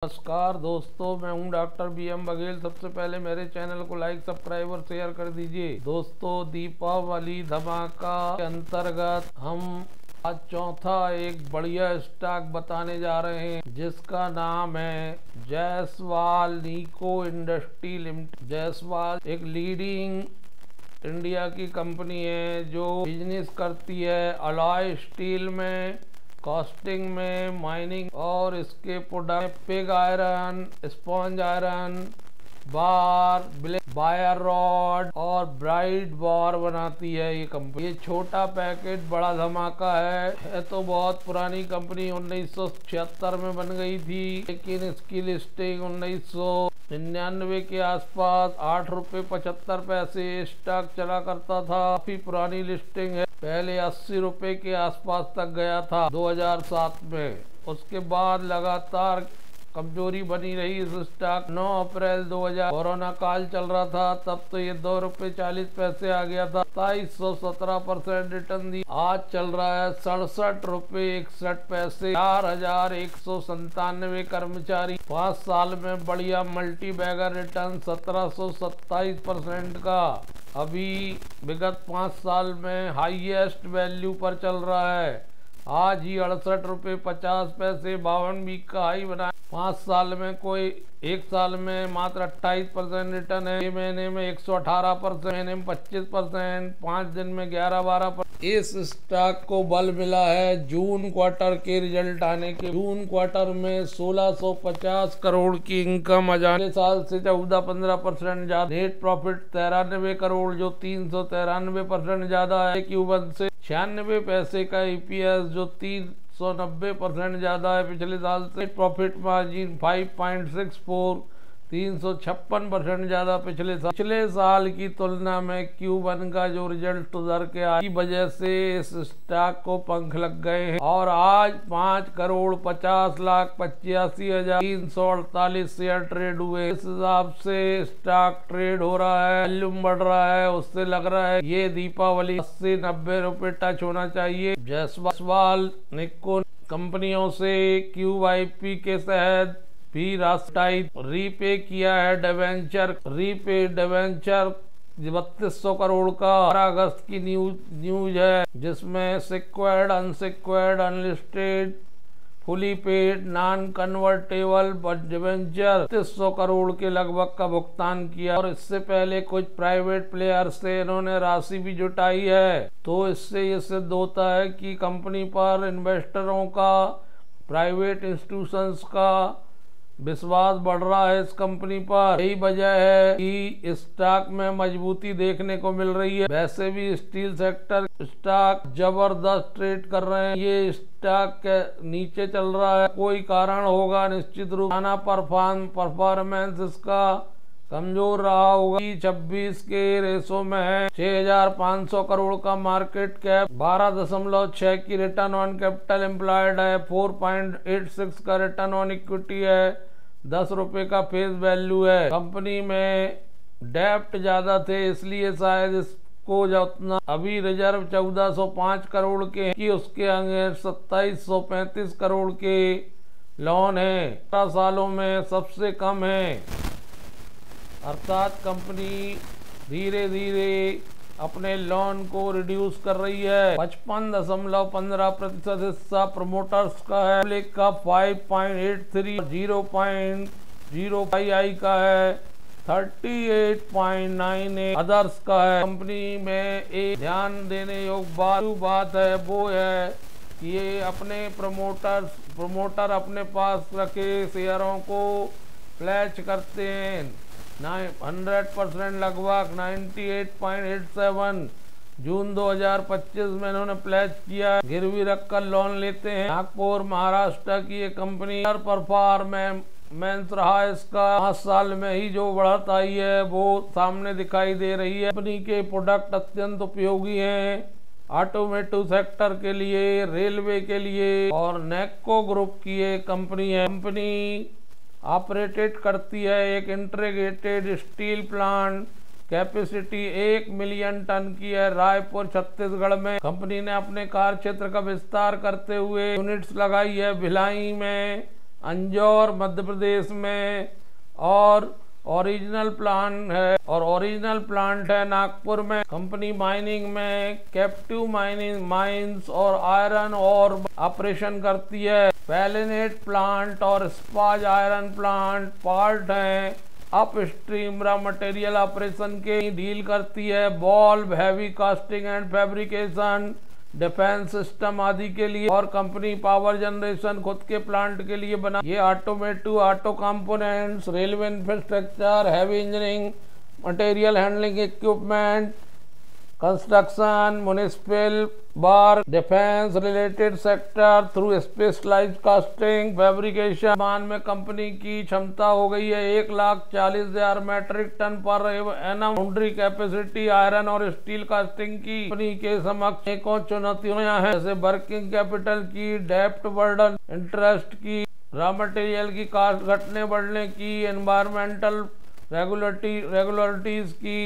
नमस्कार दोस्तों, मैं हूं डॉक्टर BM बघेल। सबसे पहले मेरे चैनल को लाइक, सब्सक्राइब और शेयर कर दीजिए। दोस्तों, दीपावली धमाका के अंतर्गत हम आज चौथा एक बढ़िया स्टॉक बताने जा रहे हैं जिसका नाम है जायसवाल निको इंडस्ट्री लिमिटेड। जायसवाल एक लीडिंग इंडिया की कंपनी है जो बिजनेस करती है अलॉय स्टील में, कास्टिंग में, माइनिंग और इसके product pig iron, sponge iron, bar, black wire rod और ब्राइट बार बनाती है ये कंपनी। ये छोटा पैकेट बड़ा धमाका है तो बहुत पुरानी कंपनी 1976 में बन गई थी, लेकिन इसकी लिस्टिंग 1999 के आसपास 8 रुपये 75 पैसे स्टॉक चला करता था। काफी पुरानी लिस्टिंग है, पहले 80 रुपये के आसपास तक गया था 2007 में। उसके बाद लगातार कमजोरी बनी रही इस स्टॉक। 9 अप्रैल 2000 कोरोना काल चल रहा था, तब तो ये 2 रुपये 40 पैसे आ गया था। 2717% रिटर्न दी। आज चल रहा है 67 रुपये 61 पैसे। 4197 कर्मचारी, 5 साल में बढ़िया मल्टी बैगर रिटर्न 1727% का अभी विगत 5 साल में हाईएस्ट वैल्यू पर चल रहा है। आज ही 68 रुपये 50 पैसे 52 वीक का हाई बना। 5 साल में कोई एक साल में मात्र 28% रिटर्न है। 6 महीने में 118%, महीने में 25%, 5 दिन में 11-12%। इस स्टॉक को बल मिला है जून क्वार्टर के रिजल्ट आने के। जून क्वार्टर में 1650 करोड़ की इनकम अगले साल से 14-15% ज्यादा। नेट प्रॉफिट 93 करोड़ जो 393% ज्यादा है। Q1 से 96 पैसे का EPS जो 390% ज्यादा है पिछले साल से। प्रॉफिट मार्जिन 5.64, 356% ज्यादा पिछले साल की तुलना में। Q1 का जो रिजल्ट उधर के आई वजह से इस स्टॉक को पंख लग गए हैं और आज 5,50,85,348 शेयर ट्रेड हुए। इस हिसाब से स्टॉक ट्रेड हो रहा है, वॉल्यूम बढ़ रहा है, उससे लग रहा है ये दीपावली 80-90 रुपये टच होना चाहिए। जायसवाल निको कंपनियों से QIP के तहत भी राष्ट्रीय रीपे किया है डिवेंचर। 3200 करोड़ का 12 अगस्त की न्यूज है, जिसमें secured, unsecured, unlisted, fully paid, non convertible debenture 3300 crore के लगभग का भुगतान किया। और इससे पहले कुछ प्राइवेट प्लेयर से इन्होंने राशि भी जुटाई है। तो इससे ये सिद्ध होता है कि कंपनी पर इन्वेस्टरों का, प्राइवेट इंस्टीट्यूशंस का विश्वास बढ़ रहा है इस कंपनी पर। यही वजह है कि स्टॉक में मजबूती देखने को मिल रही है। वैसे भी स्टील सेक्टर स्टॉक जबरदस्त ट्रेड कर रहे हैं। ये स्टॉक के नीचे चल रहा है, कोई कारण होगा निश्चित रूप से। परफॉर्मेंस इसका कमजोर रहा होगा। 26 के रेशो में है, 6500 करोड़ का मार्केट कैप, 12.6 की रिटर्न ऑन कैपिटल एम्प्लॉयड है, 4.86 का रिटर्न ऑन इक्विटी है, 10 रुपए का फेस वैल्यू है। कंपनी में डेप्ट ज्यादा थे, इसलिए शायद इसको उतना अभी रिजर्व 1405 करोड़ के कि उसके आगे 2735 करोड़ के लोन है, 12 सालों में सबसे कम है। अर्थात कंपनी धीरे धीरे अपने लोन को रिड्यूस कर रही है। 55.15% हिस्सा प्रमोटर्स का है, पब्लिक का 5.83, 0.05 का है, 38.98 अदर्स का है। कंपनी में एक ध्यान देने योग्य बात है, वो है कि ये अपने प्रमोटर अपने पास रखे शेयरों को प्लेज करते हैं। 100% लगभग 98.87 जून 2025 में इन्होंने प्लेज किया, गिरवी रखकर लोन लेते हैं। नागपुर महाराष्ट्र की ये कंपनी परफॉर्मेंस रहा इसका 5 साल में ही जो बढ़त आई है वो सामने दिखाई दे रही है। कंपनी के प्रोडक्ट अत्यंत उपयोगी हैं ऑटोमेटिव सेक्टर के लिए, रेलवे के लिए, और नेक्को ग्रुप की ये कंपनी है। कंपनी ऑपरेटेड करती है एक integrated steel plant, capacity 1 million ton की है, रायपुर छत्तीसगढ़ में। कंपनी ने अपने कार्य क्षेत्र का विस्तार करते हुए यूनिट्स लगाई है भिलाई में, अंजौर मध्य प्रदेश में, और ओरिजिनल प्लांट है नागपुर में। कंपनी माइनिंग में कैप्टिव माइनिंग माइंस और आयरन और ऑपरेशन करती है। पैलेनेट प्लांट और स्पाज आयरन प्लांट पार्ट हैं। अपस्ट्रीम रॉ मटेरियल ऑपरेशन के डील करती है। Valve, heavy casting and fabrication, defence system आदि के लिए, और कंपनी पावर जनरेशन खुद के प्लांट के लिए बना। ये automotive, auto components, railway infrastructure, heavy engineering, material handling equipment, construction, municipal work, defence related sector through specialised casting fabrication. वर्तमान में कंपनी की क्षमता हो गई है 1,40,000 मेट्रिक टन पर एनम। फाउंड्री कैपेसिटी आयरन और स्टील कास्टिंग की कंपनी के समक्ष अनेकों चुनौतियां हैं, जैसे वर्किंग कैपिटल की, डेप्ट बर्डन, इंटरेस्ट की, रॉ मटेरियल की कॉस्ट घटने बढ़ने की, एनवायरमेंटल रेगुलेटरीज की,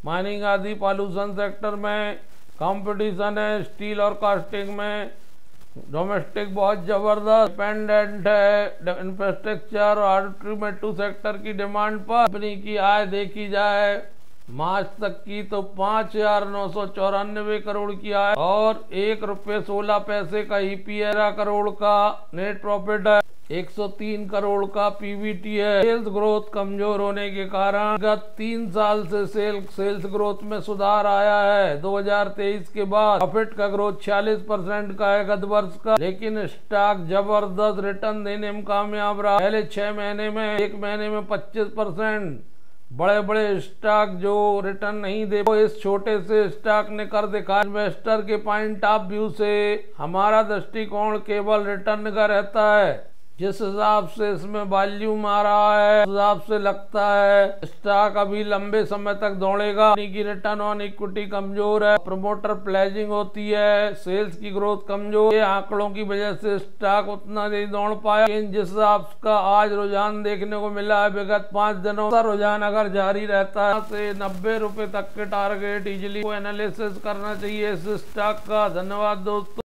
माइनिंग आदि पॉल्यूशन सेक्टर में कंपटीशन है। स्टील और कास्टिंग में डोमेस्टिक बहुत जबरदस्त डिपेंडेंट है। इंफ्रास्ट्रक्चर और ऑटोमेटिव सेक्टर की डिमांड पर कंपनी की आय देखी जाए मार्च तक की तो 5,994 करोड़ की आय और ₹1.16 का EPS, करोड़ का नेट प्रॉफिट है, 103 करोड़ का PBT है। सेल्स ग्रोथ कमजोर होने के कारण गत 3 साल से सेल्स ग्रोथ में सुधार आया है। 2023 के बाद प्रॉफिट का ग्रोथ 46% का है गत वर्ष का, लेकिन स्टॉक जबरदस्त रिटर्न देने में कामयाब रहा। पहले 6 महीने में, 1 महीने में 25%। बड़े बड़े स्टॉक जो रिटर्न नहीं दे, वो इस छोटे से स्टॉक ने कर दिखाया। इन्वेस्टर के पॉइंट ऑफ व्यू से हमारा दृष्टिकोण केवल रिटर्न का रहता है। जिस हिसाब से इसमें वॉल्यूम आ रहा है, उस हिसाब से लगता है स्टॉक अभी लंबे समय तक दौड़ेगा। की रिटर्न ऑन इक्विटी कमजोर है, प्रमोटर प्लेजिंग होती है, सेल्स की ग्रोथ कमजोर, ये आंकड़ों की वजह से स्टॉक उतना नहीं दौड़ पाया। लेकिन जिस हिसाब का आज रुझान देखने को मिला है विगत 5 दिनों का रुझान अगर जारी रहता है से 90 रुपए तक के टारगेट इजिली एनालिसिस करना चाहिए इस स्टॉक का। धन्यवाद दोस्तों।